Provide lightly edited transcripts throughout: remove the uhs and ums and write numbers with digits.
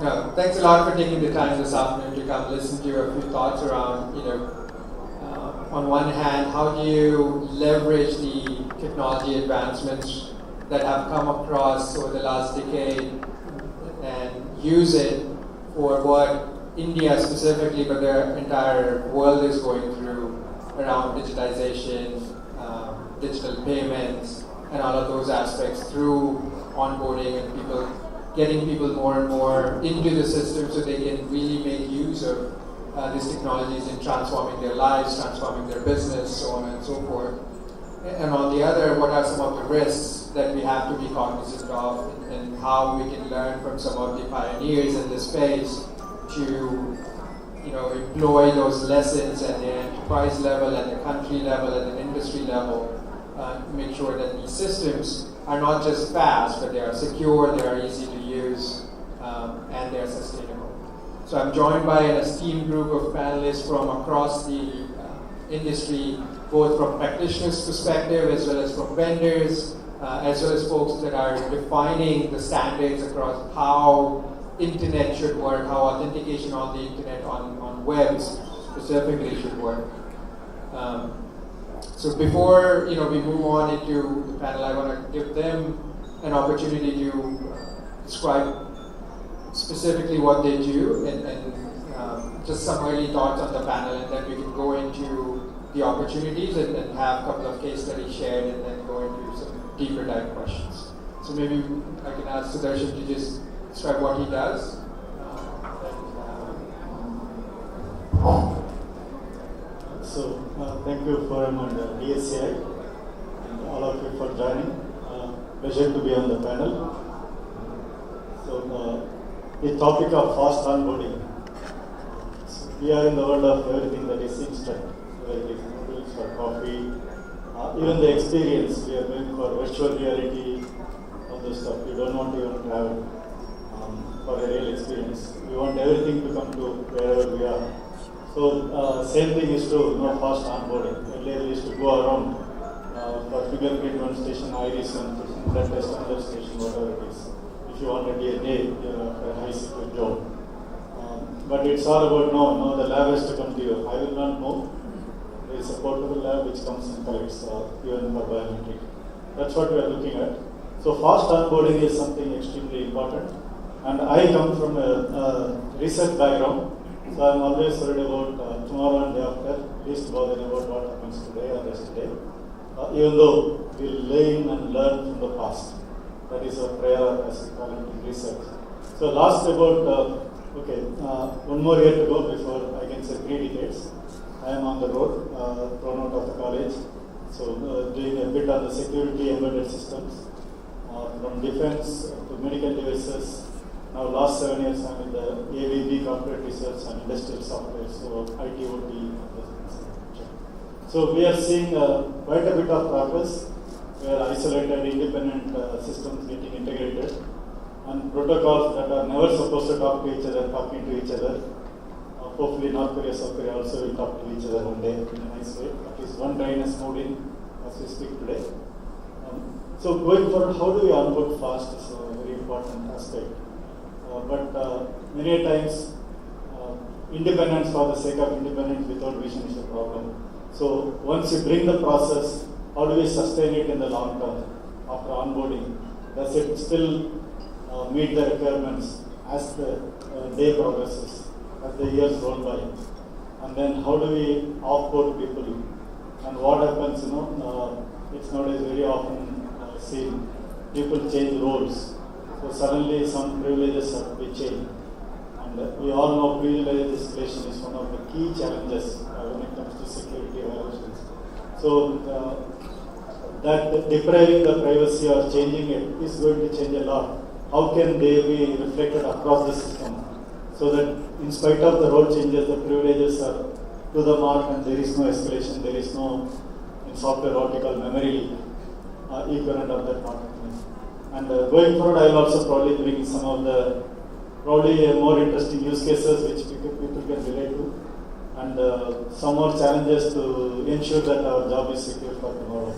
No, thanks a lot for taking the time this afternoon to come listen to a few thoughts around, on one hand, how do you leverage the technology advancements that have come across over the last decade and use it for what India specifically, but the entire world is going through around digitization, digital payments, and all of those aspects through onboarding and getting people more and more into the system so they can really make use of these technologies in transforming their lives, transforming their business, so on and so forth. And on the other, what are some of the risks that we have to be cognizant of, and how we can learn from some of the pioneers in this space to employ those lessons at the enterprise level, at the country level, at the industry level, to make sure that these systems are not just fast, but they are secure, they are easy to use, and they are sustainable. So I'm joined by an esteemed group of panelists from across the industry, both from practitioners' perspective as well as from vendors, as well as folks that are defining the standards across how internet should work, how authentication on the internet, on webs specifically should work. So before we move on into the panel, I want to give them an opportunity to describe specifically what they do and just some early thoughts on the panel, and then we can go into the opportunities and have a couple of case studies shared and then go into some deeper dive questions. So maybe I can ask Sudarsan to just describe what he does. Thank you Forum and DSCI and all of you for joining. Pleasure to be on the panel. The topic of fast onboarding. We are in the world of everything that is instant, whether it is noodles or coffee, even the experience. We are going for virtual reality, all those stuff. We don't want to even travel for a real experience. We want everything to come to wherever we are. So same thing is true, fast onboarding. Earlier we used to go around for fingerprint one station, iris one station, blood test another station, whatever it is. If you want a DNA, you're a high secret job. But it's all about no, the lab has to come to you. I will not know. There is a portable lab which comes and collects even for biometric. That's what we are looking at. So fast onboarding is something extremely important. And I come from a research background. So I'm always worried about tomorrow and day after, least bothered about what happens today or yesterday. Even though we'll learn and learn from the past. That is our prayer as we call it in research. So last about, one more year to go before I can say 3 decades. I am on the road, thrown out of the college. So doing a bit on the security embedded systems, from defense to medical devices. Now last 7 years I'm in the AVB corporate research and industrial software, so IT, OT. So we are seeing quite a bit of progress where isolated independent systems getting integrated and protocols that are never supposed to talk to each other, talking to each other. Hopefully North Korea, South Korea also will talk to each other one day in a nice way. At least one train has moved in as we speak today. So going forward, how do we onboard fast is a very important aspect. But many times, independence for the sake of independence without vision is a problem. So once you bring the process, how do we sustain it in the long term after onboarding? Does it still meet the requirements as the day progresses, as the years roll by? And then how do we offboard people? And what happens, it's nowadays very often seen, people change roles. So suddenly some privileges have to be changed. And we all know privilege escalation is one of the key challenges when it comes to security violations. So that depriving the privacy or changing it is going to change a lot. How can they be reflected across the system so that in spite of the role changes, the privileges are to the mark and there is no escalation, there is no, in software what we call memory equivalent of that not happening. And going forward, I will also probably bring some of the more interesting use cases which people can relate to, and some more challenges to ensure that our job is secure for tomorrow.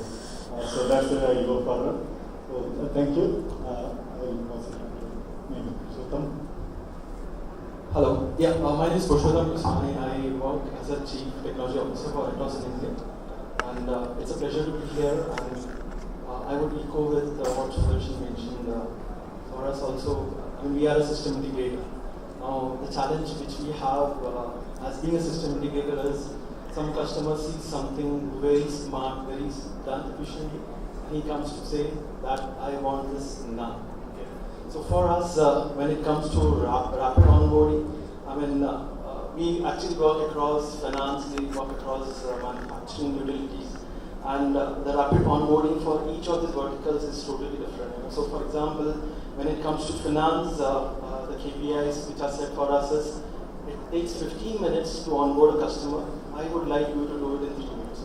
So that's where I will go forward. So thank you. I will pass it to maybe Purshottam. Hello. Yeah, my name is Purshottam. I work as a Chief Technology Officer for Atos in India. And it's a pleasure to be here. And I would echo with what Sudarsan mentioned. For us also, we are a system integrator. Now, the challenge which we have as being a system integrator is some customer sees something very smart, very done efficiently, and he comes to say that I want this now. Okay. So for us, when it comes to rapid onboarding, we actually work across finance, we work across manufacturing, utilities, and the rapid onboarding for each of these verticals is totally different. So for example, when it comes to finance, the KPIs which are set for us is it takes 15 minutes to onboard a customer. I would like you to do it in 3 minutes.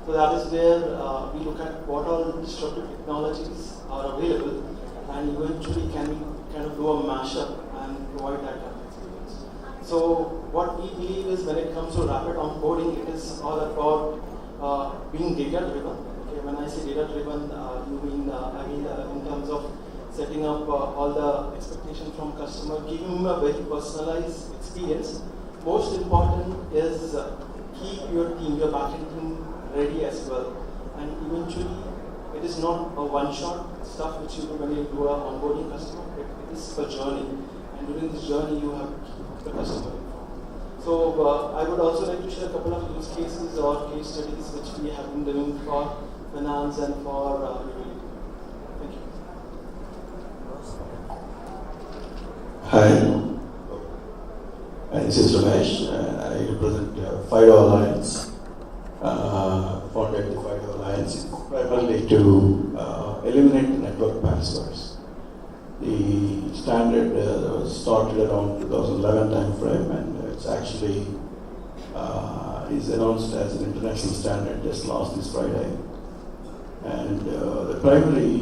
So that is where we look at what all disruptive technologies are available, and eventually can we kind of do a mashup and provide that kind of experience. So what we believe is when it comes to rapid onboarding, it is all about being data-driven. Okay, when I say data-driven, you mean in terms of setting up all the expectations from customer, giving him a very personalized experience. Most important is keep your team, your backend team ready as well. And eventually, it is not a one-shot stuff which you do when you do an onboarding customer. It is a journey. And during this journey, you have to keep the customer informed. So I would also like to share a couple of use cases or case studies which we have been doing for finance and for utility. Thank you. Hi, this is Ramesh. I represent FIDO Alliance, founded the FIDO Alliance primarily to eliminate the network passwords. The standard was started around 2011 timeframe, and it's actually is announced as an international standard just this Friday. And the primary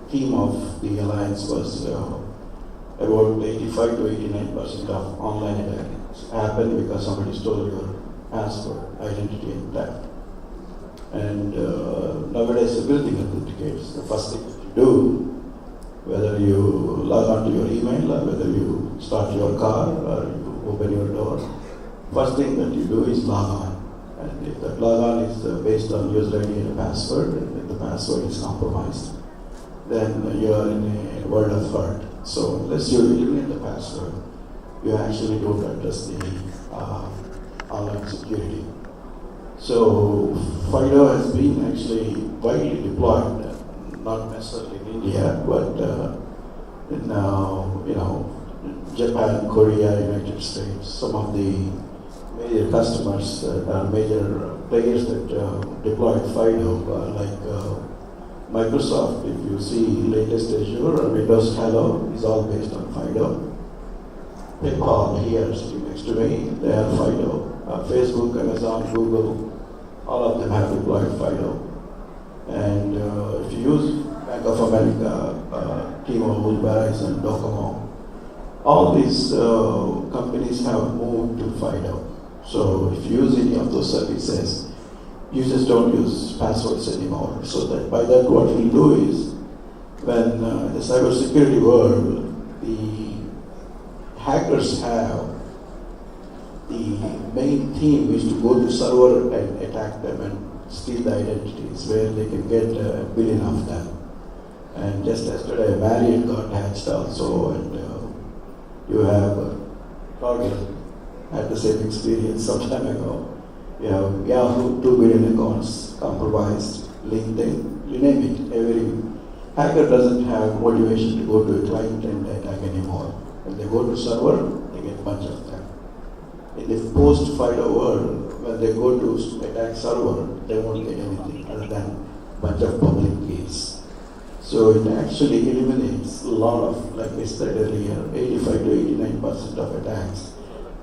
theme of the alliance was about 85 to 89% of online attacks happen because somebody stole your password, identity, and theft. And nowadays, everything authenticates. The first thing that you do, whether you log on to your email or whether you start your car or you open your door, first thing that you do is log on. And if that log on is based on user ID and a password, and if the password is compromised, then you are in a world of hurt. So unless you eliminate the password, you actually don't address the online security. So FIDO has been actually widely deployed, not necessarily in India, but in Japan, Korea, United States. Some of the major customers, major players that deployed FIDO, like Microsoft. If you see latest Azure or Windows Hello, is all based on FIDO. PayPal here sitting next to me, they are FIDO. Facebook, Amazon, Google, all of them have deployed FIDO. And if you use Bank of America, T-Mobile, Verizon, Docomo, all these companies have moved to FIDO. So if you use any of those services, users don't use passwords anymore. So that by that what we'll do is, when the cybersecurity world, the hackers have the main theme is to go to server and attack them and steal the identities, where they can get a billion of them. And just yesterday, Marriott got hatched also, and you have Target had the same experience some time ago. You have Yahoo, 2 billion accounts compromised, LinkedIn, you name it. Every hacker doesn't have motivation to go to a client and attack anymore. When they go to server, they get a bunch of them. In the post-FIDO world, when they go to attack server, they won't get anything other than a bunch of public keys. So it actually eliminates a lot of, like I said earlier, 85 to 89% of attacks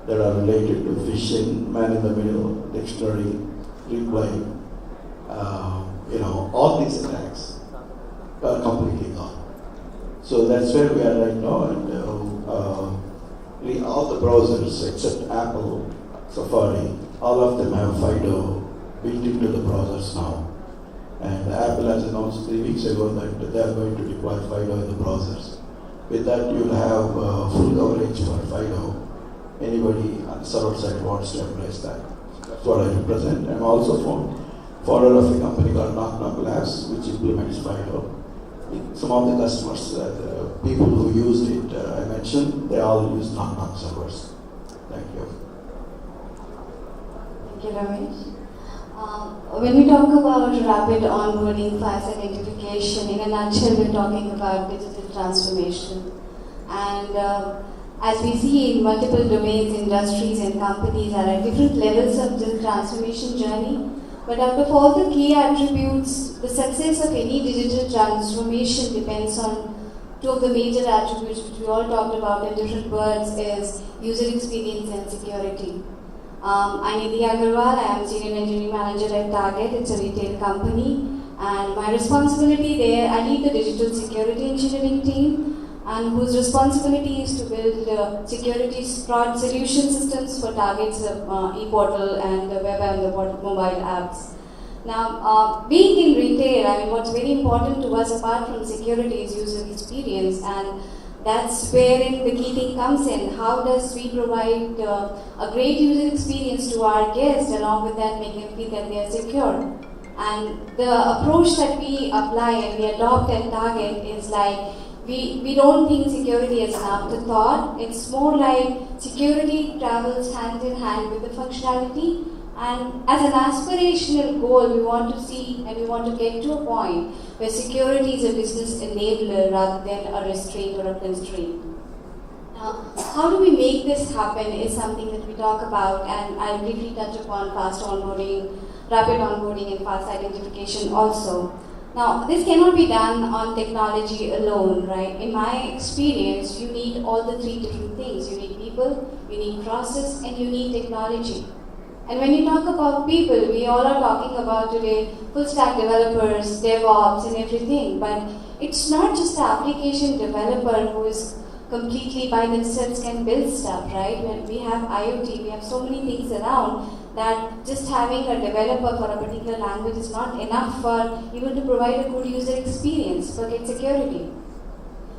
that are related to phishing, man-in-the-middle, dictionary, reply, all these attacks are completely gone. So that's where we are right now, and all the browsers except Apple, Safari, all of them have FIDO built into the browsers now. And Apple has announced 3 weeks ago that they are going to deploy FIDO in the browsers. With that, you'll have full coverage for FIDO anybody on the server side wants to embrace that. That's what I represent. I'm also founder of a company called Knock Knock Labs, which implements FIDO. Some of the customers, the people who used it, I mentioned, they all use Knock Knock servers. Thank you. Thank you, Ramesh. When we talk about rapid onboarding, fast identification, in a nutshell, we're talking about digital transformation. And as we see in multiple domains, industries and companies are at different levels of the transformation journey. But out of all the key attributes, the success of any digital transformation depends on two of the major attributes which we all talked about in different words is user experience and security. I'm Nidhi Agarwal. I am Senior Engineering Manager at Target. It's a retail company. And my responsibility there, I lead the digital security engineering team, and whose responsibility is to build security fraud solution systems for Target's e-portal and the web and the mobile apps. Now, being in retail, I mean, what's very important to us apart from security is user experience, and that's wherein the key thing comes in. How does we provide a great user experience to our guests, along with that make them feel that they are secure? And the approach that we apply and we adopt at Target is like, we don't think security is an afterthought. It's more like security travels hand in hand with the functionality. And as an aspirational goal, we want to see and we want to get to a point where security is a business enabler rather than a restraint or a constraint. Now, how do we make this happen is something that we talk about, and I'll briefly touch upon fast onboarding, rapid onboarding and fast identification also. Now, this cannot be done on technology alone, right? In my experience, you need all the three different things. You need people, you need process, and you need technology. And when you talk about people, we all are talking about today full stack developers, DevOps and everything, but it's not just the application developer who is completely by themselves can build stuff, right? When we have IoT, we have so many things around that just having a developer for a particular language is not enough for even to provide a good user experience, forget security.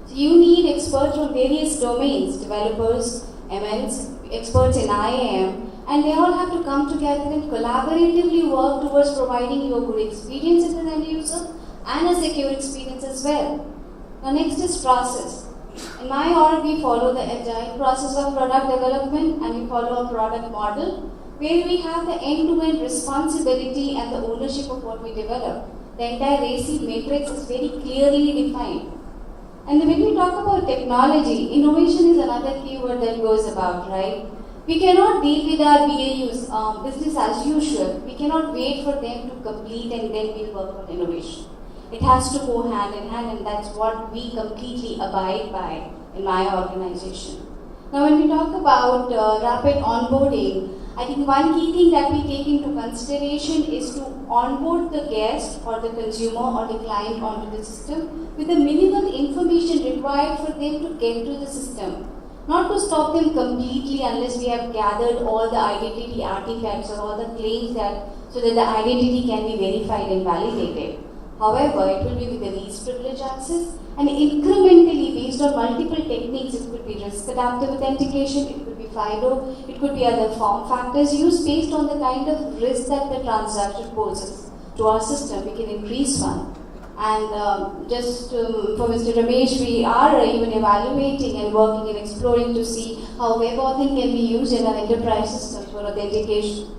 So you need experts from various domains, developers, MLs, experts in IAM, and they all have to come together and collaboratively work towards providing you a good experience as an end user and a secure experience as well. Now next is process. In my org, we follow the agile process of product development, and we follow a product model where we have the end-to-end responsibility and the ownership of what we develop. The entire AC matrix is very clearly defined. And when we talk about technology, innovation is another keyword that goes about, right? We cannot deal with our BAUs, business as usual. We cannot wait for them to complete and then we'll work on innovation. It has to go hand in hand, and that's what we completely abide by in my organization. Now, when we talk about rapid onboarding, I think one key thing that we take into consideration is to onboard the guest or the consumer or the client onto the system with the minimal information required for them to get to the system. Not to stop them completely unless we have gathered all the identity artifacts or all the claims so that the identity can be verified and validated. However, it will be with the least privilege access, and incrementally based on multiple techniques. It could be risk adaptive authentication, it could be FIDO, it could be other form factors used based on the kind of risk that the transaction poses to our system. We can increase one. And for Mr. Ramesh, we are even evaluating and working and exploring to see how WebAuthn can be used in an enterprise system for authentication.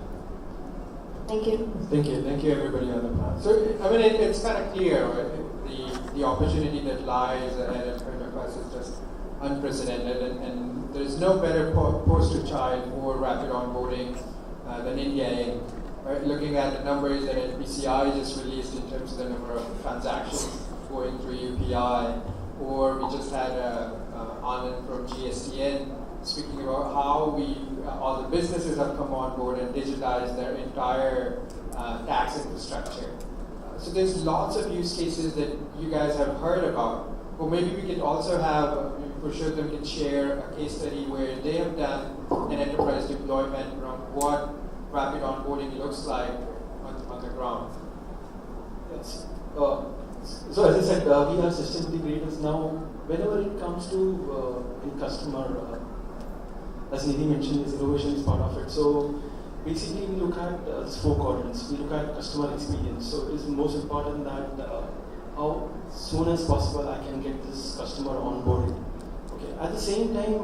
Thank you. Thank you everybody on the panel. So, I mean, it's kind of clear, right? The opportunity that lies ahead of us is just unprecedented, and there is no better poster child for rapid onboarding than India. Right? Looking at the numbers that DSCI just released in terms of the number of transactions going through UPI, or we just had Anand from GSTN speaking about how all the businesses have come on board and digitized their entire tax infrastructure. So there's lots of use cases that you guys have heard about. Or maybe we can also have, Purshottam can share a case study where they have done an enterprise deployment around what rapid onboarding looks like on the ground. Yes. So as I said, we have system integrators now. Whenever it comes to in customer as Nidhi mentioned, is innovation is part of it. So basically, we look at these 4 quadrants. We look at customer experience. So it is most important that how soon as possible I can get this customer onboarded. Okay. At the same time,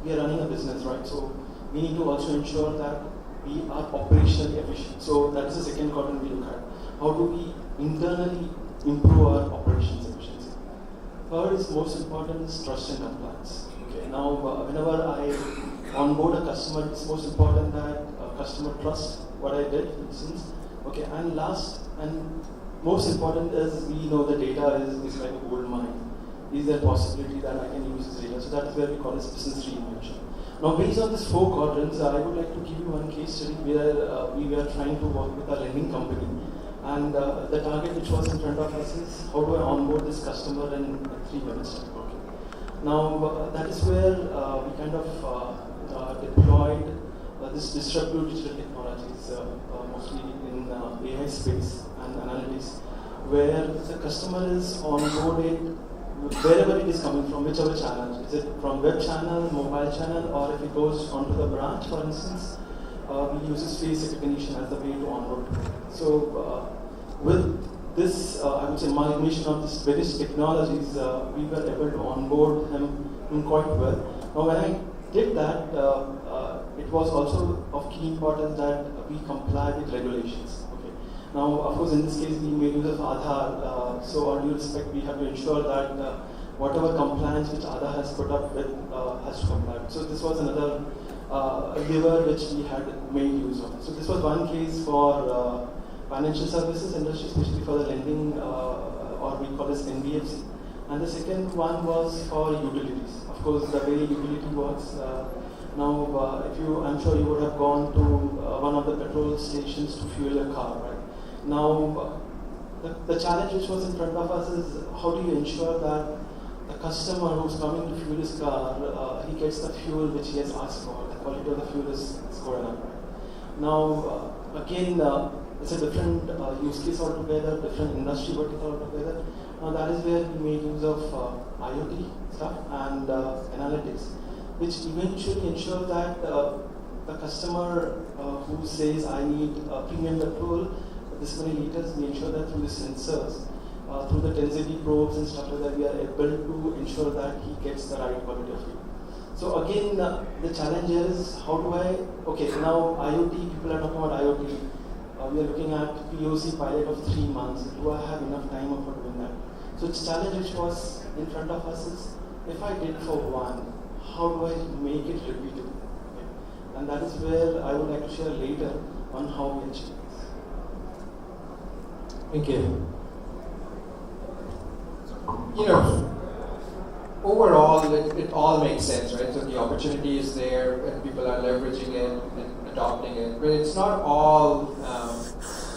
we are running a business, right? So we need to also ensure that we are operationally efficient. So that is the second quadrant we look at. How do we internally improve our operations efficiency? Third is most important is trust and compliance. Okay. Now, whenever I onboard a customer, it's most important that customer trust what I did, for instance. Okay. And last and most important is we know the data is like a gold mine. Is there a possibility that I can use this data? So that is where we call it business reinvention. Now, based on these 4 quadrants, I would like to give you one case study where we were trying to work with a lending company. And the target which was in front of us is how do I onboard this customer in 3 minutes? Okay. Now, that is where we kind of deployed this disruptive digital technologies, mostly in AI space and analytics, where the customer is onboarded wherever it is coming from, whichever channel. Is it from web channel, mobile channel, or if it goes onto the branch, for instance, we use face recognition as the way to onboard. So with this, I would say, amalgamation of these various technologies, we were able to onboard him quite well. Now, when I did that, it was also of key importance that we comply with regulations. Okay. Now, of course, in this case, we made use of Aadhaar. So, all due respect, we have to ensure that whatever compliance which Aadhaar has put up with has to comply. So, this was another lever which we had made use of. So, this was one case for financial services industry, especially for the lending, or we call this NBFC. And the second one was for utilities. Of course, the way utility works. Now, I'm sure you would have gone to one of the petrol stations to fuel your car, right? Now, the challenge which was in front of us is how do you ensure that the customer who's coming to fuel his car, he gets the fuel which he has asked for. The quality of the fuel is good enough. Right? Now, again, it's a different use case altogether, different industry vertical altogether. Now, that is where we made use of IoT stuff and analytics, which eventually ensure that the customer who says I need premium petrol, this many liters, we ensure that through the sensors, through the density probes and stuff like that, we are able to ensure that he gets the right quality of fuel. So again, the challenge is how do I, okay, now IoT, people are talking about IoT. We are looking at POC pilot of 3 months. Do I have enough time for doing that? So the challenge which was in front of us is, if I did for one, how do I make it repeatable? Okay. And that is where I would like to share later on how we achieve this. Thank you. You know, overall, it all makes sense, right? So the opportunity is there, and people are leveraging it and adopting it. But it's not all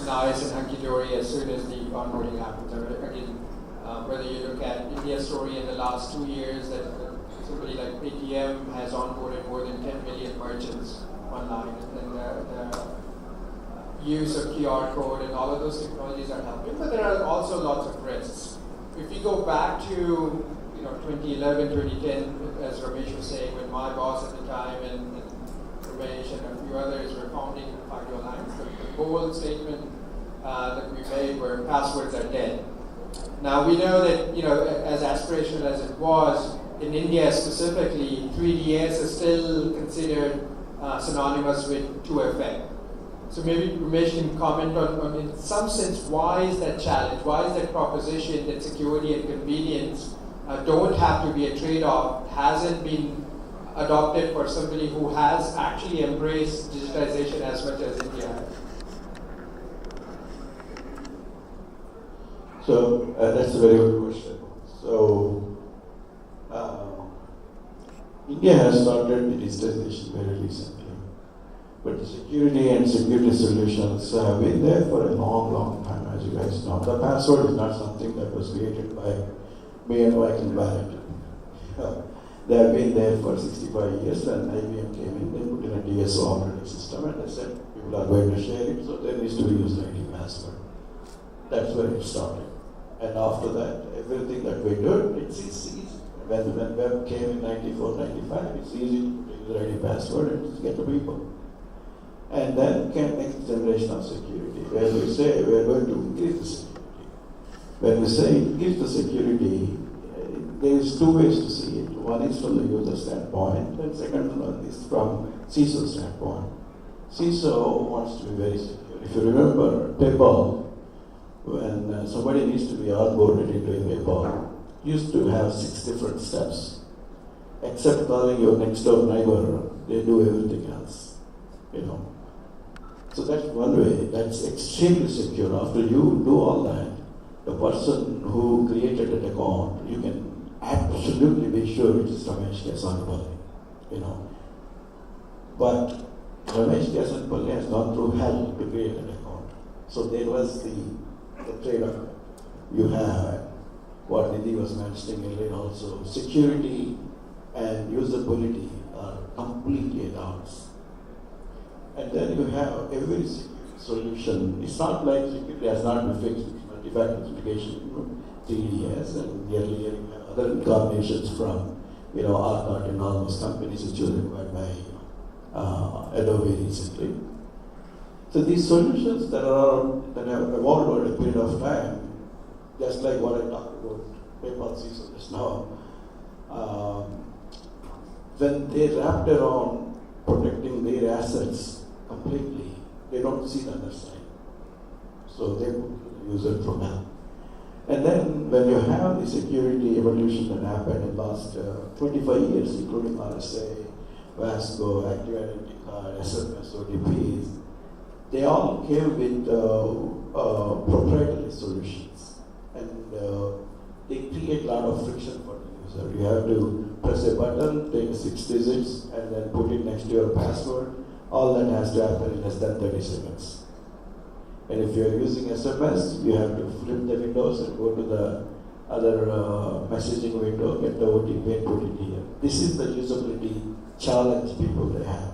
nice and hunky-dory as soon as the onboarding happens. Again, whether you look at India's story in the last 2 years, that somebody like Paytm has onboarded more than 10 million merchants online, and the use of QR code and all of those technologies are helping. But there are also lots of risks. If you go back to 2011, 2010, as Ramesh was saying, when my boss at the time and Ramesh and a few others were founding FIDO Alliance, the bold statement that we made were passwords are dead. Now we know that, as aspirational as it was, in India specifically, 3DS is still considered synonymous with 2FA. So maybe Ramesh can comment on, in some sense, why is that challenge? Why is that proposition that security and convenience don't have to be a trade-off, hasn't been adopted for somebody who has actually embraced digitization as much as India has? So that's a very good question. So India has started digitization very recently. But the security and security solutions have been there for a long, long time, as you guys know. The password is not something that was created by me and Michael Barrett. They have been there for 65 years, and IBM came in, they put in a DSO operating system, and they said people are going to share it, so there needs to be used ID password. That's where it started. And after that, everything that we do, it's easy. When web came in 94, 95, it's easy to put user ID password and get the people. And then came next generation of security, where we say we are going to increase the security. When we say increase the security, there is two ways to see it. One is from the user standpoint, and second one is from CISO standpoint. CISO wants to be very secure. If you remember PayPal, when somebody needs to be onboarded into a PayPal, used to have 6 different steps. Except calling your next door neighbor, they do everything else. So that's one way. That's extremely secure. After you do all that, the person who created that account, you can absolutely be sure it is Ramesh Kesanupalli. But Ramesh Kesanupalli has gone through hell to create an account. So there was the trade-off. You have what Nidhi was mentioning earlier also. Security and usability are completely at odds. And then you have every security solution. It's not like security has not been fixed. Multi-factor authentication, 3DS, and earlier you have other incarnations from Atos and all those companies which were acquired by Adobe recently. So these solutions that have evolved over a period of time, just like what I talked about PayPal CISO just now, when they wrapped around protecting their assets completely, they don't see the other side. So they put the user through that. And then when you have the security evolution that happened in the last 25 years, including RSA, Vasco, Active Identity Card, SMS, OTPs, they all came with proprietary solutions. And they create a lot of friction for the user. You have to press a button, take 6 digits, and then put it next to your password. All that has to happen in less than 30 seconds. And if you are using SMS, you have to flip the windows and go to the other messaging window, get the OTP and put it here. This is the usability challenge people they have.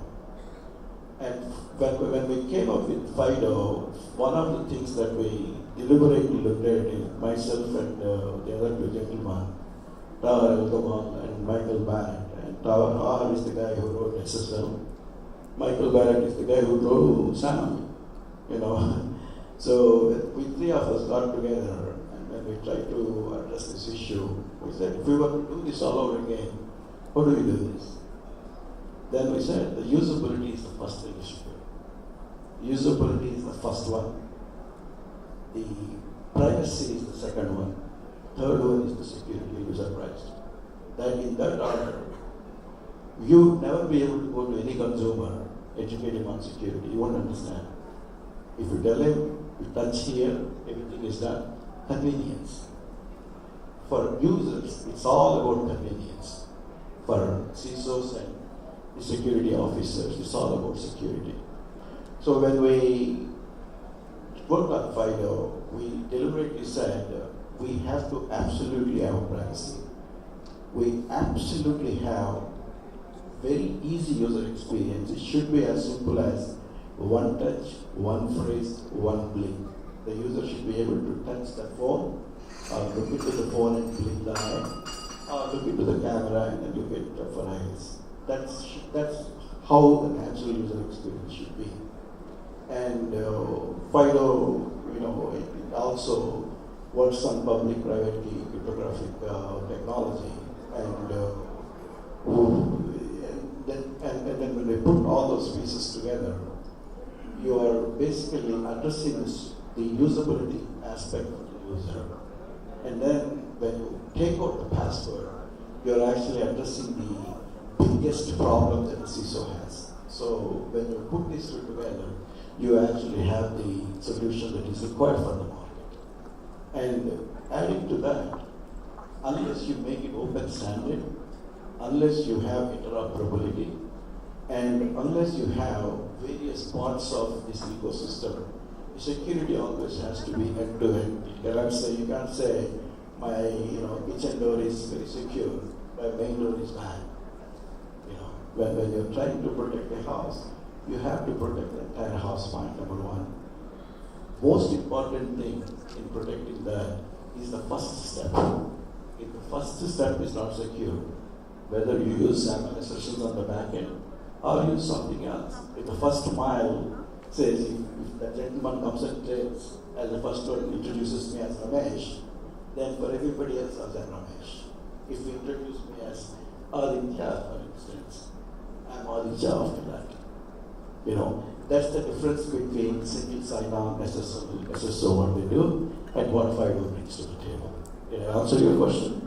And when we came up with FIDO, one of the things that we deliberately looked at is myself and the other 2 gentlemen, Agarwal and Michael Barrett. And Agar is the guy who wrote SSL. Michael Barrett is the guy who wrote SAM. So we 3 of us got together, and when we tried to address this issue, we said, if we were to do this all over again, how do we do this? Then we said, the usability is the first thing you should do. Usability is the first one. The privacy is the second one. Third one is the security. You'll be surprised. That in that order, you'll never be able to go to any consumer, educate him on security. You won't understand. If you tell him, you touch here, everything is done. Convenience. For users, it's all about convenience. For CISOs and the security officers, it's all about security. So when we worked on FIDO, we deliberately said we have to absolutely have privacy. We absolutely have very easy user experience. It should be as simple as one touch, one phrase, one blink. The user should be able to touch the phone, or look into the phone and blink the eye, or look into the camera and then look at the for eyes. That's how the natural user experience should be. And FIDO, it also works on public-private key cryptographic technology, and then when we put all those pieces together, you are basically addressing the usability aspect of the user. And then when you take out the password, you're actually addressing the biggest problem that the CISO has. So when you put these two together, you actually have the solution that is required for the market. And adding to that, unless you make it open standard, unless you have interoperability, and unless you have various parts of this ecosystem, security always has to be end-to-end. You can't say my kitchen door is very secure, my main door is bad. When you're trying to protect a house, you have to protect the entire house, point number one. Most important thing in protecting that is the first step. if the first step is not secure, whether you use SAML instructions on the back end or use something else, if the first mile says if the gentleman comes and trades as the first one introduces me as Ramesh, then for everybody else I'm Ramesh. If you introduce me as Aditya, for instance, I'm Aditya after that. You know, that's the difference between single sign-on, SSO, what they do, and what FIDO brings to the table. Did I answer your question?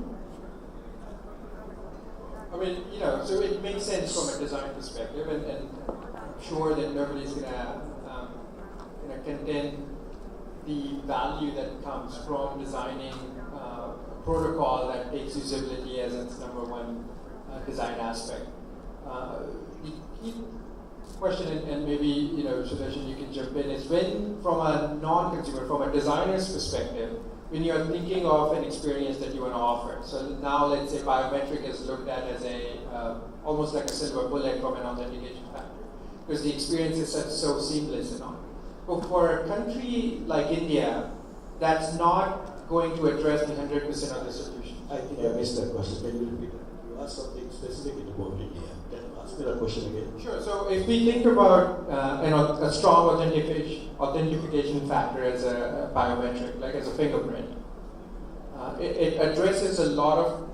I mean, you know, so it makes sense from a design perspective, and I'm sure that nobody's going to contend the value that comes from designing a protocol that takes usability as its number one design aspect. The key question, and maybe, you know, Sudarsan, you can jump in, is when, from a non-consumer, from a designer's perspective, when you're thinking of an experience that you want to offer. So now let's say biometric is looked at as a almost like a silver bullet from an authentication factor, because the experience is so seamless and all. But for a country like India, that's not going to address the 100% of the solution. I think I missed that question. Can you repeat it? You asked something specific about India. Can you ask me that question again? Sure. So if we think about a strong authentication factor as a biometric, like as a fingerprint, it addresses a lot of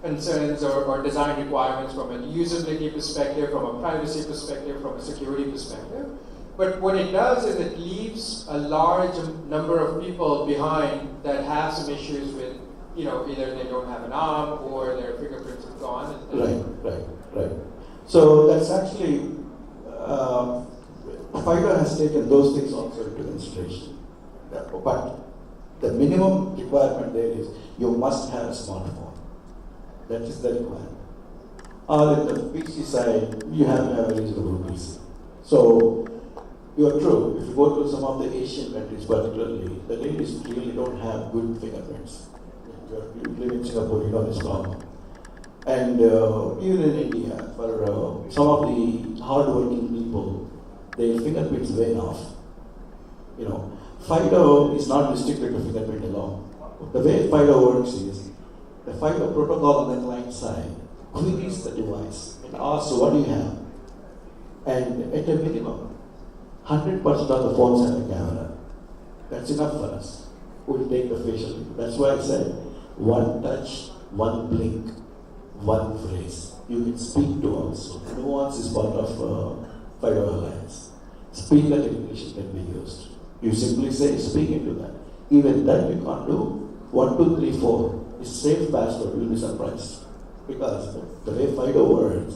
concerns or design requirements from a usability perspective, from a privacy perspective, from a security perspective. But what it does is it leaves a large number of people behind that have some issues with, you know, either they don't have an arm or their fingerprints have gone. Right. So that's actually, FIDO has taken those things also into consideration. But the minimum requirement there is you must have a smartphone. That is the requirement. Or in the PC side, you have to have a reasonable PC. So you are true. If you go to some of the Asian countries particularly, the ladies really don't have good fingerprints. You live in Singapore, you know this problem. And even in India, for some of the hard-working people, their fingerprints wane off. You know, FIDO is not restricted to fingerprint alone. The way FIDO works is, the FIDO protocol on the client side queries the device and asks, what do you have? And at a minimum, 100% of the phones have a camera. That's enough for us. We'll take the facial. That's why I said, one touch, one blink, one phrase. You can speak to also. Nuance is part of FIDO Alliance. Speaker recognition can be used. You simply say, speak into that. Even that you can't do. 1, 2, 3, 4 is safe password. You'll be surprised. Because the way FIDO works,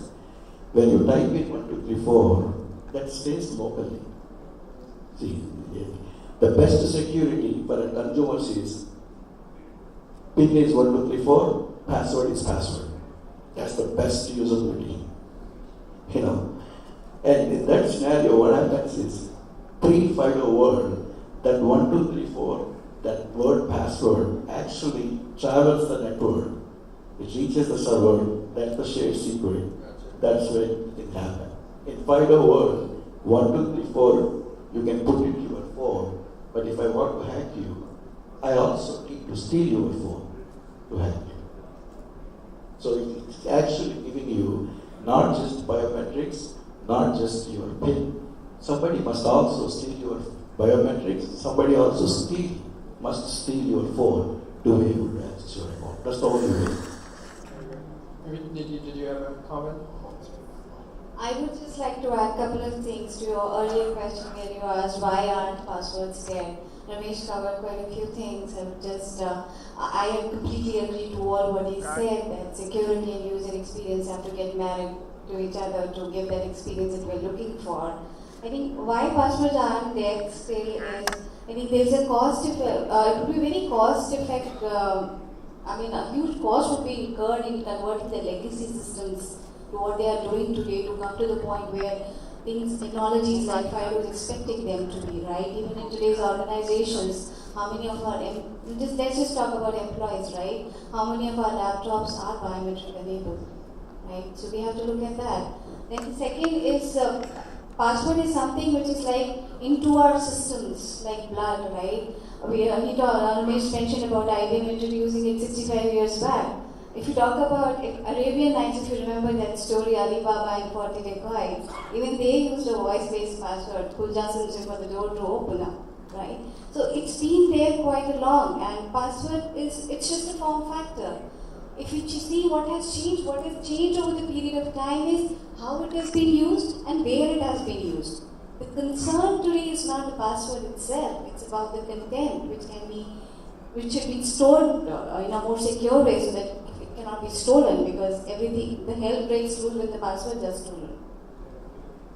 when you type in 1, 2, 3, 4, that stays locally. See, the best security for a consumer is PIN is 1, 2, 3, 4, password is password. That's the best usability. You know. And in that scenario, what happens is, pre-FIDO word, that 1, 2, 3, 4, that word password actually travels the network. It reaches the server, that's the shared secret. That's where it happens. In FIDO word, 1, 2, 3, 4, you can put it in your phone, but if I want to hack you, I also need to steal your phone to hack you. So it's actually giving you not just biometrics, not just your PIN. Somebody must also steal your biometrics. Somebody also must steal your phone to be able to access your account. That's the only way. Nidhi, did you have a comment? I would just like to add a couple of things to your earlier question where you asked why aren't passwords there. Ramesh covered quite a few things. I would just, I completely agree to all what he said, that security and user experience have to get married to each other to give that experience that we're looking for. I think why passwords aren't there still is, I think there's a cost effect, it would be very cost effective, a huge cost would be incurred in converting the legacy systems to what they are doing today to come to the point where technologies like FIDO is expecting them to be, right? Even in today's organizations, how many of our, let's just talk about employees, right? How many of our laptops are biometric enabled, right? So we have to look at that. Then the second is, password is something which is like into our systems, like blood, right? Ramesh mentioned about IBM introducing it 65 years back. If you talk about Arabian Nights, if you remember that story, Alibaba and 40 Dacoits, even they used a voice-based password, Kuljasan for the door to open up, right? So it's been there quite a long, and password it's just a form factor. If you see what has changed over the period of time is how it has been used and where it has been used. The concern today is not the password itself, it's about the content which should be stored in a more secure way so that it cannot be stolen, because everything, the hell breaks loose when the password is stolen.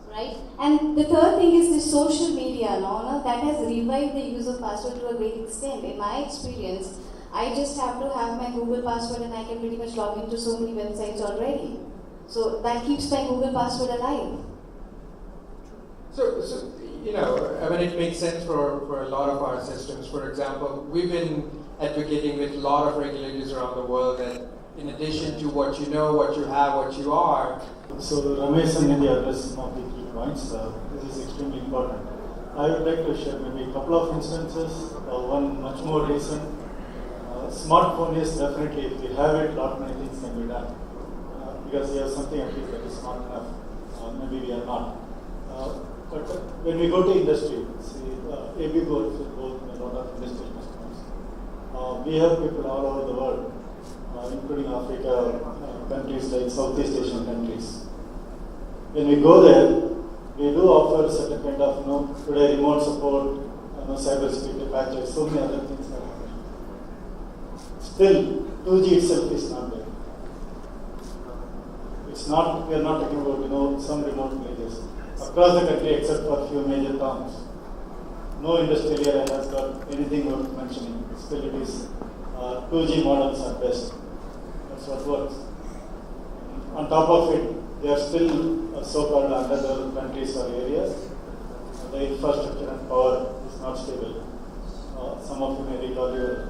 Right? And the third thing is the social media that has revived the use of password to a great extent. In my experience, I just have to have my Google password and I can pretty much log into so many websites already. So that keeps my Google password alive. So I mean, it makes sense for a lot of our systems. For example, we've been advocating with a lot of regulators around the world that in addition to what you know, what you have, what you are. So Ramesh and Nidhi addressed some of the key points. This is extremely important. I would like to share maybe a couple of instances. One much more recent. Smartphone is definitely, if we have it, a lot many things can be done. Because we have something at least that is smart enough. Maybe we are not. But when we go to industry, see, AB works with both a lot of industrial customers. We have people all over the world, including Africa, countries like Southeast Asian countries. When we go there, we do offer certain kind of, today remote support, cyber security patches, so many other things are happening. Still, 2G itself is not there. It's not, we are not talking about, some remote villages. Across the country, except for a few major towns, no industrial area has got anything worth mentioning. Still, it is 2G models are best. That's what works. On top of it, they are still so-called underdeveloped countries or areas. The infrastructure and power is not stable. Some of you may recall your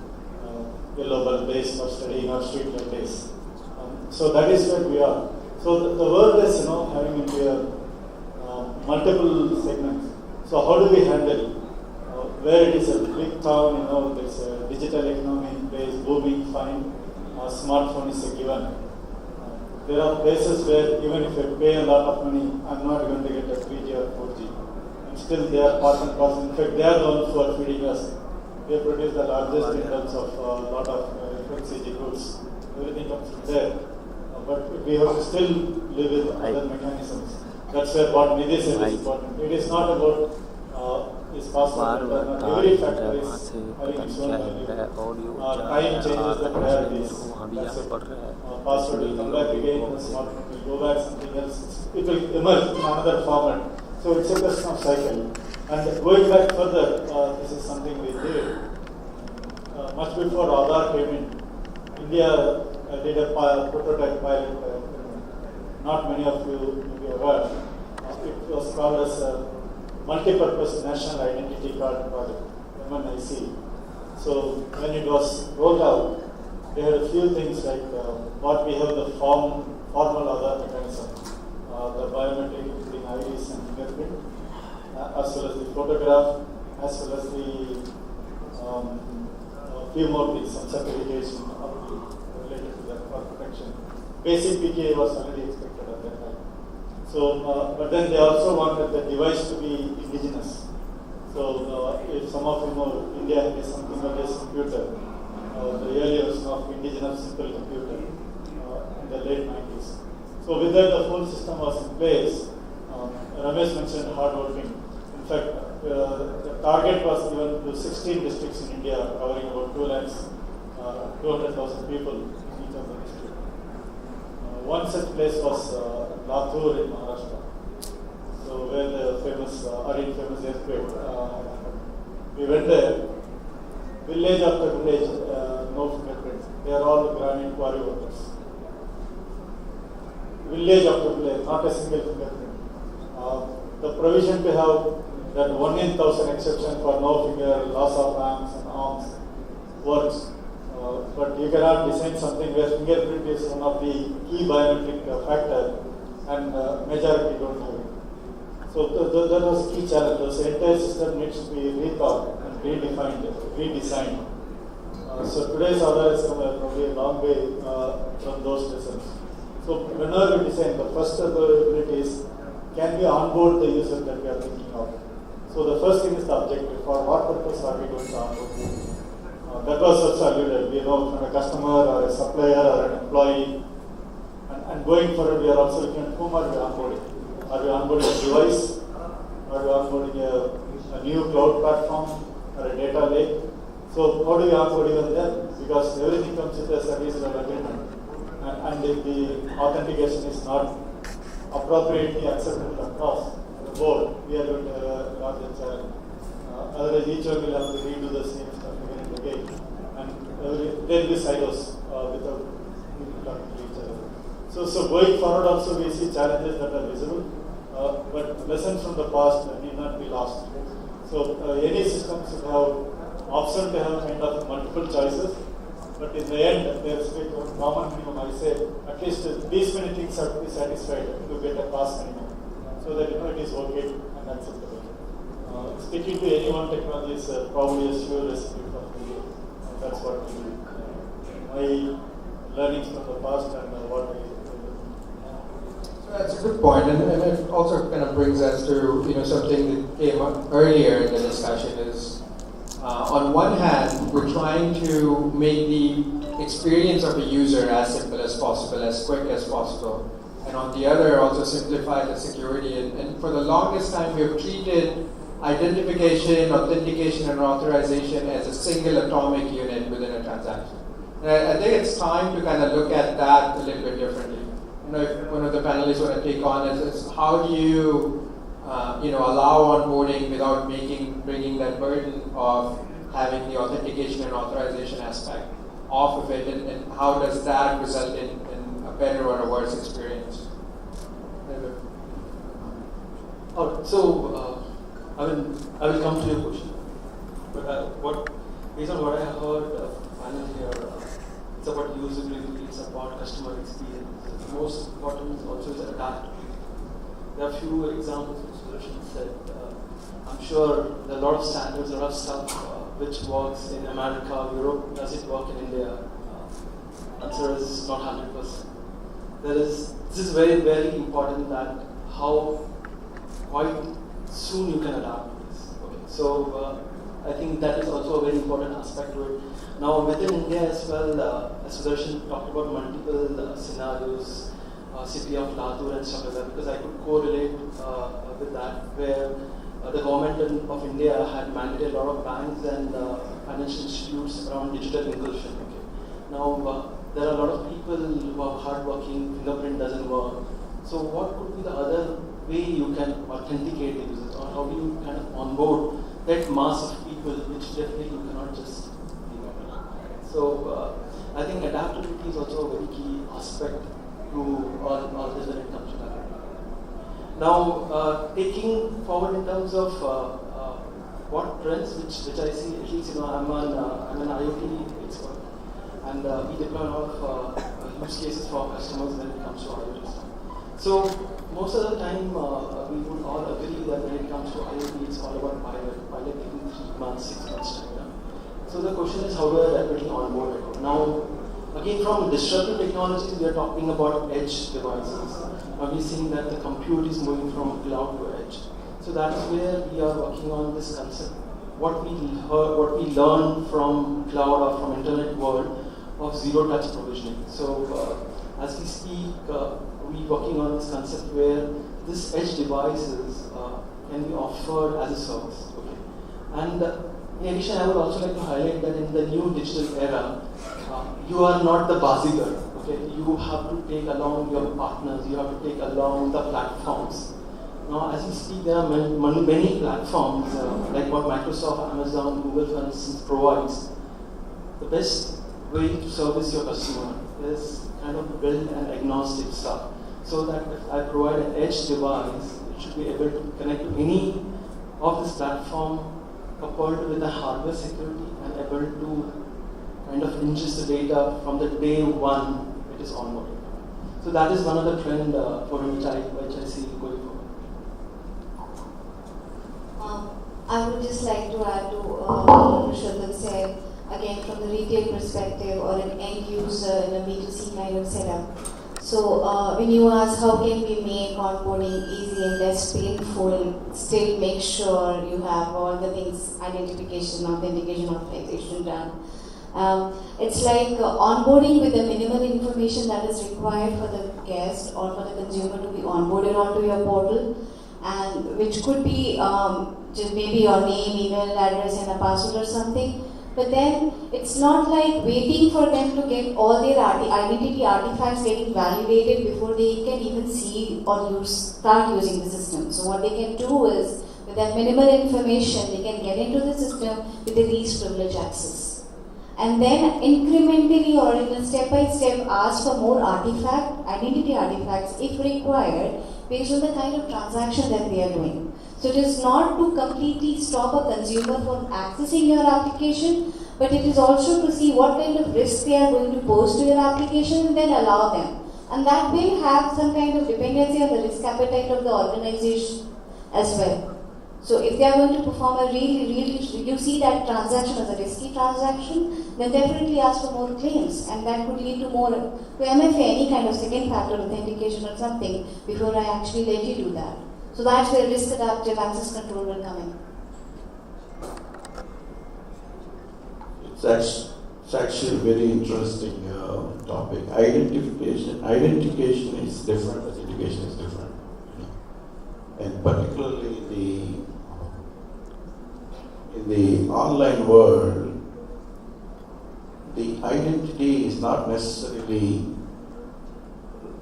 yellow bulb days for studying or street light days. So that is where we are. So the world is, having into multiple segments. So how do we handle where it is a big town, there's a digital economy in place, booming, fine, smartphone is a given. There are places where even if I pay a lot of money, I'm not going to get a 3G or 4G. And still they are part and parcel. In fact, they are the ones who are feeding us. They produce the largest in terms of a lot of FMCG goods. Everything comes from there. But we have to still live with other mechanisms. That's where what Nidhi said is important. It is not about this password. Every factor is having its own value. Time changes the priorities. That's it. Password will come back again, the smartphone will go back, something else. It will emerge in another format. So it's a question of cycle. And going back further, this is something we did. Much before Aadhaar came in, India did a prototype pilot. Not many of you may be aware. It was called as a Multi-Purpose National Identity Card Project, MNIC. So when it was rolled out, they had a few things like what we have the formal Aadhaar mechanism, the biometric including iris and fingerprint, as well as the photograph, as well as the few more things, some certification related to that for protection. Basic PKI was already expected at that time. So, but then they also wanted the device to be indigenous. So, if some of you know, India has something called a computer, the early version of indigenous simple computer in the late 90s. So, with that, the whole system was in place. Ramesh mentioned hard working. In fact, the target was given to 16 districts in India, covering about 200,000 people in each of the districts. One such place was Latur in Maharashtra, so where the famous earthquake happened. We went there, village after village, no fingerprints. They are all granite quarry workers. Village after village, not a single fingerprint. The provision to have that 1 in 1,000 exception for no finger, loss of hands and arms works. But you cannot design something where fingerprint is one of the key biometric factor and majority don't have it. So that was a key challenge. The entire system needs to be rethought and redesigned. So today's Aadhaar is probably a long way from those lessons. So whenever we design, the first ability is, can we onboard the user that we are thinking of? So the first thing is the objective. For what purpose are we going to onboard? That was also alluded. We know from a customer or a supplier or an employee. And going forward, we are also looking at whom are we onboarding. Are we onboarding a device? Are we onboarding a new cloud platform or a data lake? So how do we onboard even them? Because everything comes with a service level agreement. And if the authentication is not appropriately acceptable across the board, we are going to have a larger challenge. Otherwise, each one will have to redo the same stuff again and again. And there will be silos without talking to each other. So going forward also we see challenges that are visible, but lessons from the past need not be lost. So any system should have option to have kind of multiple choices, but in the end there is a common minimum. I say at least these many things have to be satisfied to get a cost minimum, so that it is okay and acceptable. Sticking to any one technology is probably a sure recipe for failure. That's what we do. My learnings from the past and what I. That's a good point, and it also kind of brings us to something that came up earlier in the discussion is on one hand we're trying to make the experience of a user as simple as possible, as quick as possible, and on the other also simplify the security. And for the longest time we have treated identification, authentication, and authorization as a single atomic unit within a transaction. And I think it's time to kind of look at that a little bit differently. If one of the panelists want to take on is how do you, allow onboarding without bringing that burden of having the authentication and authorization aspect off of it, and how does that result in a better or a worse experience? So I will come to your question, but based on what I heard panel here, it's about usability, it's about customer experience. The most important also is adaptability. There are a few examples which Sudarsan said. I'm sure there are a lot of standards, a lot of stuff which works in America, Europe. Does it work in India? Answer is not 100%. This is very, very important that how quite soon you can adapt to this. Okay. So I think that is also a very important aspect to it. Now within India as well, as Sudarsan talked about multiple scenarios, city of Latur and stuff like that, because I could correlate with that, where the government of India had mandated a lot of banks and financial institutes around digital inclusion. Okay. Now there are a lot of people who are hardworking, fingerprint doesn't work. So what could be the other way you can authenticate the users, or how do you kind of onboard that mass of people, which definitely you cannot just So I think adaptability is also a very key aspect to all this when it comes to that. Now, taking forward in terms of what trends which I see, at least I'm an IoT expert, and we deploy a lot of use cases for our customers when it comes to IoT stuff. So most of the time, we would all agree that when it comes to IoT, it's all about pilot taking 3 months, 6 months time. So the question is, how do I rapidly onboard it? Now, again, from disruptive technologies, we are talking about edge devices. Now we're seeing that the compute is moving from cloud to edge. So that's where we are working on this concept. What we learned from cloud or from internet world of zero-touch provisioning. So as we speak, we're working on this concept where this edge devices can be offered as a service. Okay, and in addition, I would also like to highlight that in the new digital era, you are not the bazigar. Okay, you have to take along your partners. You have to take along the platforms. Now, as we speak, there are many platforms like what Microsoft, Amazon, Google, for instance, provides. The best way to service your customer is kind of build an agnostic stuff, so that if I provide an edge device, it should be able to connect to any of this platform, coupled with the hardware security and able to kind of ingest the data from the day one it is onboarded. So that is one of the trend for which I see going forward. I would just like to add to what Purshottam said, again from the retail perspective or an end user in a B2C kind of setup. So when you ask how can we make onboarding easy and less painful, still make sure you have all the things, identification, authentication, authorization done. It's like onboarding with the minimal information that is required for the guest or for the consumer to be onboarded onto your portal, and which could be just maybe your name, email address and a password or something. But then it's not like waiting for them to get all their identity artifacts getting validated before they can even see or start using the system. So what they can do is, with that minimal information, they can get into the system with the least privilege access. And then incrementally or in a step-by-step ask for more identity artifacts if required, based on the kind of transaction that they are doing. So it is not to completely stop a consumer from accessing your application, but it is also to see what kind of risk they are going to pose to your application and then allow them. And that will have some kind of dependency on the risk appetite of the organization as well. So if they are going to perform a you see that transaction as a risky transaction, then definitely ask for more claims, and that could lead to more, to MFA, any kind of second factor authentication or something before I actually let you do that. So that's where risk adaptive access control will come in. It's actually a very interesting topic. Identification is different, authentication is different. And particularly in the online world, the identity is not necessarily,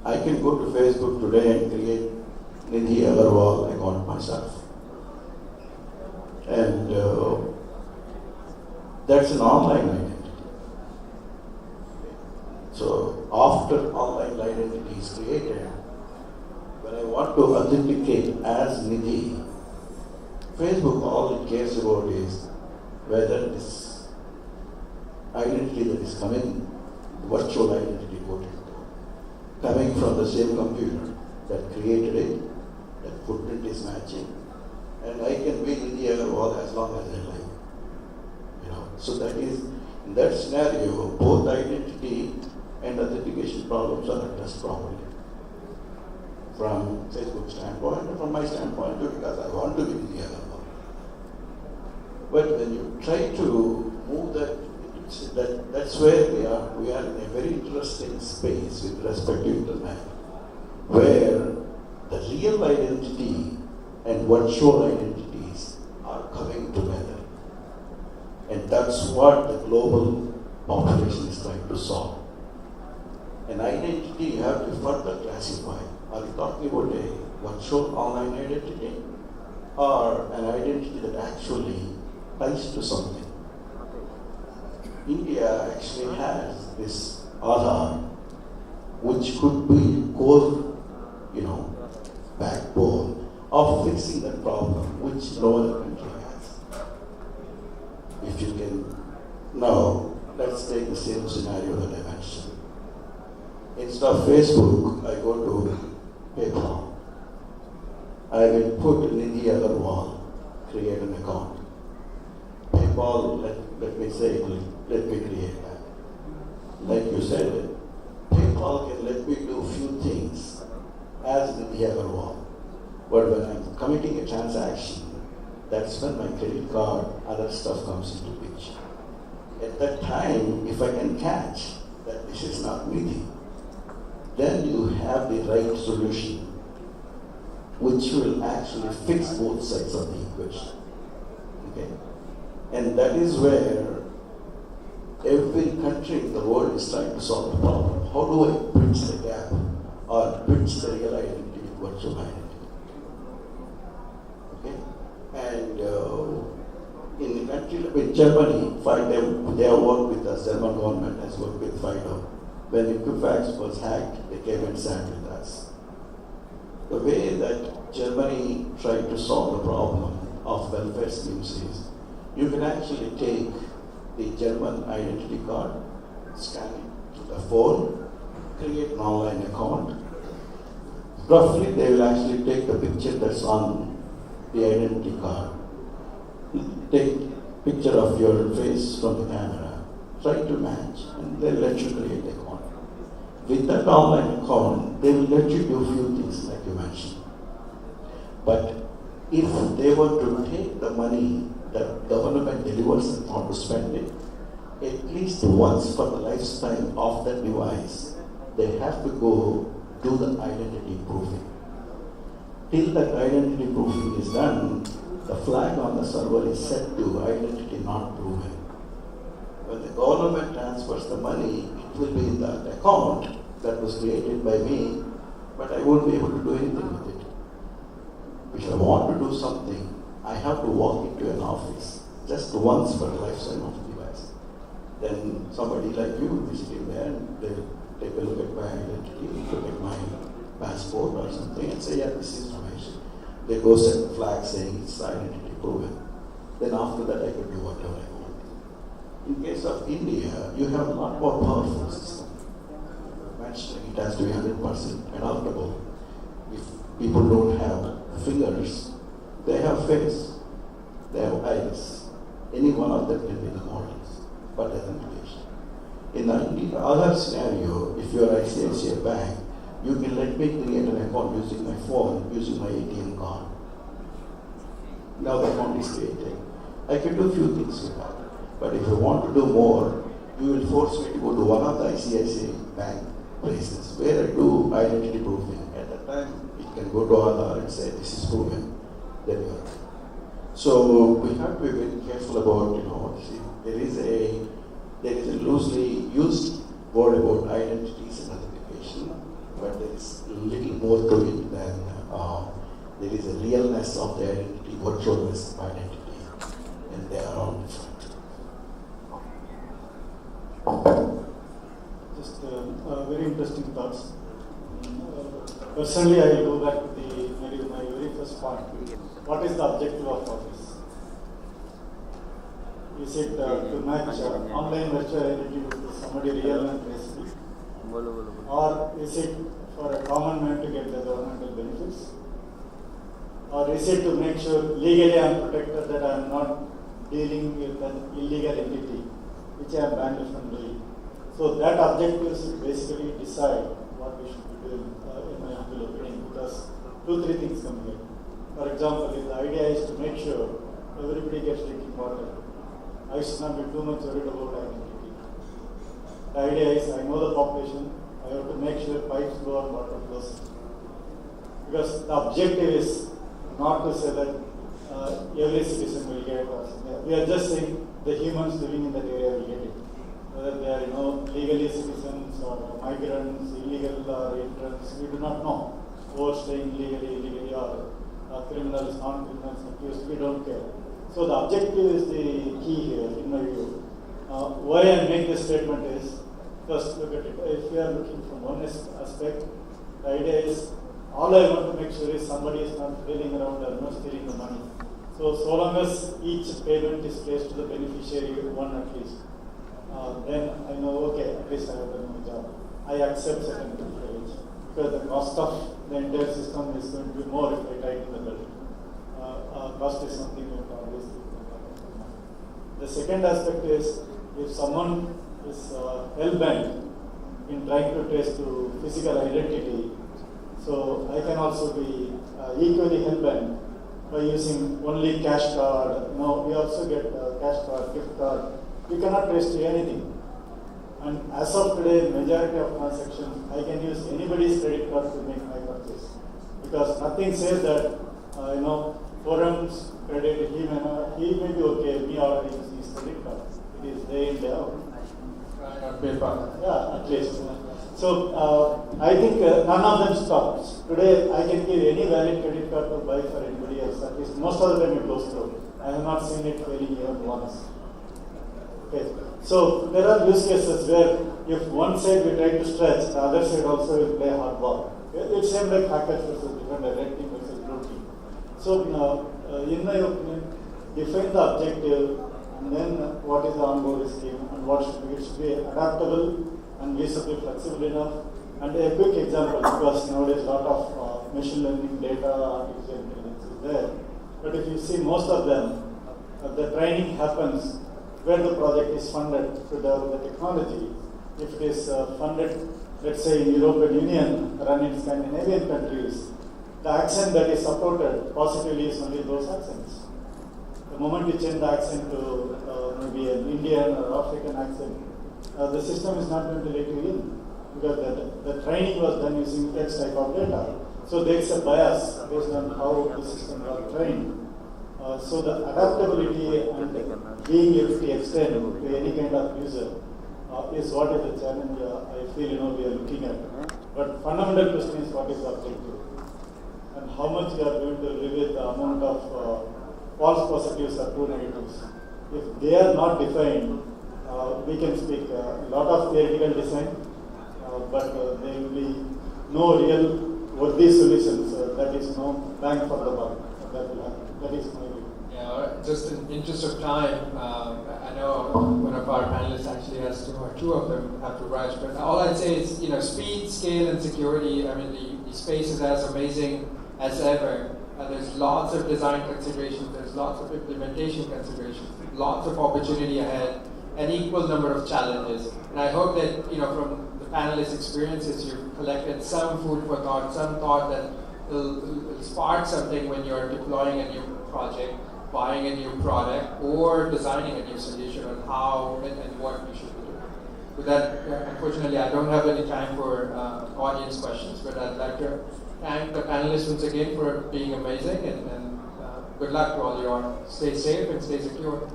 I can go to Facebook today and create Nidhi Agarwal account myself. And that's an online identity. So after online identity is created, when I want to authenticate as Nidhi, Facebook, all it cares about is whether this identity that is coming, virtual identity, coming from the same computer that created it, that footprint is matching, and I can be Nidhi Agarwal as long as I like. So that is, in that scenario, both identity and authentication problems are addressed properly. From Facebook's standpoint and from my standpoint too, because I want to be Nidhi Agarwal. But when you try to move that's where we are. We are in a very interesting space with respect to internet, where the real identity and virtual identities are coming together. And that's what the global population is trying to solve. An identity you have to further classify. Are you talking about a virtual online identity or an identity that actually ties to something? India actually has this Aadhaar, which could be core, backbone of fixing that problem, which no other country has. If you can, now let's take the same scenario that I mentioned. Instead of Facebook, I go to PayPal. I will put Nidhi Agarwal, create an account. PayPal, let me say, let me create that. Like you said, PayPal can let me do a few things as Nidhi Agarwal. But when I'm committing a transaction, that's when my credit card, other stuff comes into picture. At that time, if I can catch that this is not Nidhi, then you have the right solution, which will actually fix both sides of the equation. Okay? And that is where every country in the world is trying to solve the problem. How do I bridge the gap or bridge the real identity with virtual identity? Okay? And in the country, in Germany, they have worked with us, German government has worked with FIDO. When Equifax was hacked, they came and sat with us. The way that Germany tried to solve the problem of welfare schemes is, you can actually take the German identity card, scan it to the phone, create an online account. Roughly, they will actually take the picture that's on the identity card, take picture of your face from the camera, try to match, and they'll let you create an account. With that online account, they will let you do few things like you mentioned. But if they were to take the money that government delivers and want to spend it, at least once for the lifetime of that device, they have to go do the identity proofing. Till that identity proofing is done, the flag on the server is set to identity not proven. When the government transfers the money, it will be in that account that was created by me, but I won't be able to do anything with it. If I want to do something, I have to walk into an office just once for the lifetime of the device. Then somebody like you will be sitting there and they'll take a look at my identity, look at my passport or something and say, yeah, this is Ramesh. They go set the flag saying it's identity proven. Then after that I can do whatever I want. In case of India, you have a lot more powerful system. Mentioning it has to be 100% adoptable. If people don't have fingers, they have face, they have eyes. Any one of them can be the models, but authentication. In the other scenario, if you are ICICI Bank, you can let me create an account using my phone, using my ATM card. Now the account is created. I can do a few things with that. But if you want to do more, you will force me to go to one of the ICICI Bank places where I do identity proofing. At that time, it can go to Aadhaar and say this is proven. Then you are right. So we have to be very careful about, see, there is a loosely used word about identities and authentication, but there is little more to it than there is a realness of the identity, virtualness of identity, and they are all different. Just very interesting thoughts. Personally, I will go back to my very first point. What is the objective of all this? Is it to match online virtual identity with somebody real and traceable? Or is it for a common man to get the governmental benefits? Or is it to make sure legally I am protected, that I am not dealing with an illegal entity which I am banned from doing? So that objective is to basically decide what we should be doing, in my humble opinion, because 2-3 things come here. For example, if the idea is to make sure everybody gets drinking water, I should not be too much worried about identity. The idea is, I know the population, I have to make sure pipes go and water flows. Because the objective is not to say that every citizen will get it. We are just saying the humans living in that area will get it. Whether they are, legally citizens or migrants, illegal or entrants, we do not know. Overstaying legally, illegally, or criminals, non-criminals, accused, we don't care. So the objective is the key here, in my view. Why I make this statement is, first look at it. If we are looking from one aspect, the idea is, all I want to make sure is somebody is not flailing around or not stealing the money. So long as each payment is placed to the beneficiary, one at least, then I know, okay, at least I have done my job. I accept certain privilege, because the cost of the entire system is going to be more if I tighten the belt. Cost is something we have always think about. The second aspect is, if someone is hell-bent in trying to trace to physical identity, so I can also be equally hell-bent by using only cash card. Now we also get cash card, gift card. You cannot trace to anything. And as of today, majority of transactions, I can use anybody's credit card to make my purchase. Because nothing says that, Forum's credit, he may be okay, me ordering his credit card. It is day in, day out. On paper. Yeah, at least. So I think none of them stops. Today I can give any valid credit card to buy for anybody else. At least most of the time it goes through. I have not seen it failing even once. Okay. So there are use cases where if one side we try to stretch, the other side also will play hardball. It's same like hackers versus defender, red team versus blue team. So in my opinion, define the objective, and then what is the onboarding scheme and what should be. It should be adaptable and reasonably flexible enough. And a quick example, because nowadays a lot of machine learning data, artificial intelligence is there. But if you see most of them, the training happens where the project is funded to develop the technology. If it is funded, let's say in European Union, run in Scandinavian countries, the accent that is supported positively is only those accents. The moment you change the accent to maybe an Indian or African accent, the system is not going to let you in, because the training was done using text type of data. So there is a bias based on how the system was trained. So the adaptability and being able to extend to any kind of user is what is the challenge I feel we are looking at. But fundamental question is what is the objective, and how much we are going to live with the amount of false positives or true negatives. If they are not defined, we can speak a lot of theoretical design, but there will be no real worthy solutions. That is no bang for the buck. That will happen. That is my view. Yeah, just in interest of time, I know one of our panelists actually has two of them have to rush, but all I'd say is, speed, scale, and security. I mean, the space is as amazing as ever. There's lots of design considerations, there's lots of implementation considerations, lots of opportunity ahead, an equal number of challenges. And I hope that, from the panelists' experiences, you've collected some food for thought, some thought that will spark something when you're deploying a new project, buying a new product, or designing a new solution on how and what you should be doing. With that, unfortunately, I don't have any time for audience questions, but I'd like to thank the panelists once again for being amazing, and good luck to all you all. Stay safe and stay secure.